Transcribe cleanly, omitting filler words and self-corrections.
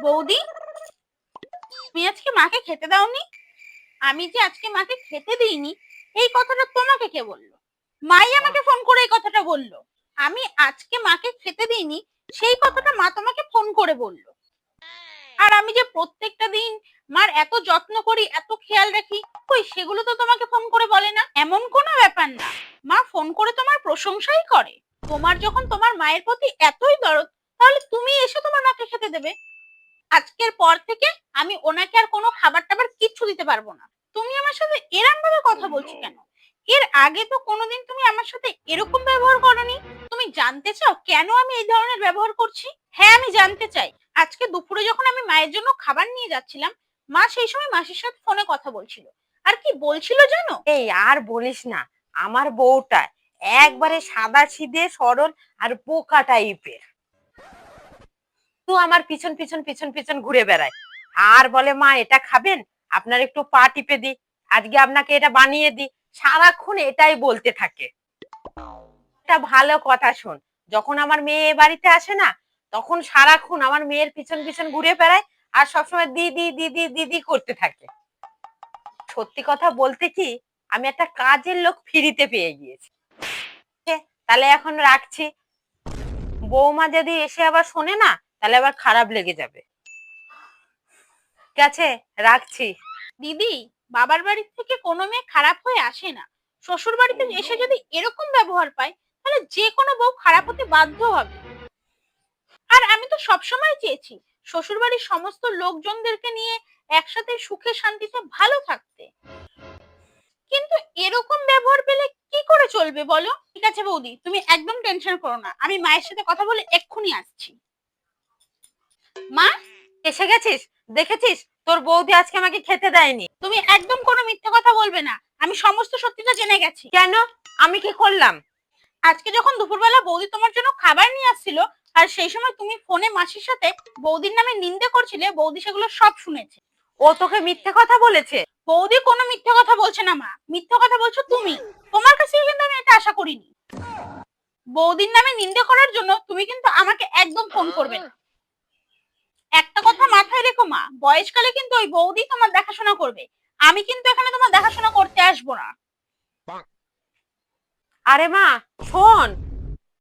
বৌদি, তুমি আজকে মাকে খেতে দাওনি? আমি যে আজকে মাকে খেতে দিইনি এই কথাটা তোমাকে কে বললো? মাই আমাকে ফোন করে এই কথাটা বললো। আমি আজকে মাকে খেতে দিইনি সেই কথাটা মা তোমাকে ফোন করে বললো। আর আমি যে প্রত্যেকটা দিন মার এত যত্ন করি, এত খেয়াল রাখি, কই সেগুলো তো তোমাকে ফোন করে বলে না। এমন কোনো ব্যাপার না, মা ফোন করে তোমার প্রশংসাই করে। তোমার যখন তোমার মায়ের প্রতি এতই দরদ, তাহলে তুমি এসে তোমার মাকে খেতে দেবে। আজকের পর থেকে আমি ওনাকে আর কোনো খাবার টাবার কিচ্ছু দিতে পারবো না। তুমি আমার সাথে এরকম ভাবে কথা বলছো কেন? এর আগে তো কোনোদিন তুমি আমার সাথে এরকম ব্যবহার করোনি। তুমি জানতে চাও কেন আমি এই ধরনের ব্যবহার করছি? হ্যাঁ, আমি জানতে চাই। আজকে দুপুরে যখন আমি মায়ের জন্য খাবার নিয়ে যাচ্ছিলাম, মা সেই সময় মাসির সাথে ফোনে কথা বলছিল। আর কি বলছিল জানো? এই আর বলিস না, আমার বউটা একবারে সাদা সিধে সরল আর বোকা টাইপের। তো আমার পিছন পিছন পিছন পিছন ঘুরে বেড়ায় আর বলে, মা এটা খাবেন, আপনার একটু পা টিপে দি, আজকে আপনাকে এটা বানিয়ে দি। সারাক্ষণ এটাই বলতে থাকে। একটা ভালো কথা শোন, যখন আমার মেয়ে এ বাড়িতে আসে না, তখন সারাক্ষণ আমার মেয়ের পিছন পিছন ঘুরে বেড়ায় আর সবসময় দিদি দিদি দিদি করতে থাকে। সত্যি কথা বলতে কি, আমি একটা কাজের লোক ফ্রিতে পেয়ে গিয়েছি। তাহলে এখন রাখছি। বৌমা যদি এসে আবার শোনে না, তাহলে আবার খারাপ লেগে যাবে। ঠিক আছে, রাখছি। দিদি, বাবার বাড়ি থেকে কোনো মেয়ে খারাপ হয়ে আসে না। শ্বশুর বাড়িতে এসে যদি এরকম ব্যবহার পায়, তাহলে যে কোনো বউ খারাপ হতে বাধ্য হবে। আর আমি তো সবসময় চেয়েছি শ্বশুর বাড়ির সমস্ত লোকজনদেরকে নিয়ে একসাথে সুখে শান্তিতে ভালো থাকতে। কিন্তু এরকম ব্যবহার পেলে কি করে চলবে বলো? ঠিক আছে বৌদি, তুমি একদম টেনশন করো না, আমি মায়ের সাথে কথা বলে এক্ষুনি আসছি। মা, এসে গেছিস? দেখেছিস তোর বৌদি আজকে আমাকে খেতে দেয়নি। তুমি একদম কোনো মিথ্যে কথা বলবে না, আমি সমস্ত সত্যিটা জেনে গেছি। কেন? আমি কি করলাম? আজকে যখন দুপুরবেলা বৌদি তোমার জন্য খাবার নিয়ে আসছিল, আর সেই সময় তুমি ফোনে মাসির সাথে বৌদির নামে নিন্দে করছিলে, বৌদি সেগুলো সব শুনেছে। ও তোকে মিথ্যে কথা বলেছে? বৌদি কোনো মিথ্যে কথা বলছে না মা, মিথ্যে কথা বলছো তুমি। তোমার কাছে কিন্তু আমি এটা আশা করিনি। বৌদির নামে নিন্দে করার জন্য তুমি কিন্তু আমাকে একদম ফোন করবে না। একটা কথা মাথায় রেখো মা, বয়সকালে কিন্তু ওই বৌদি তোমার দেখাশোনা করবে, আমি কিন্তু এখানে তোমার দেখাশোনা করতে আসবো না। আরে মা শোন,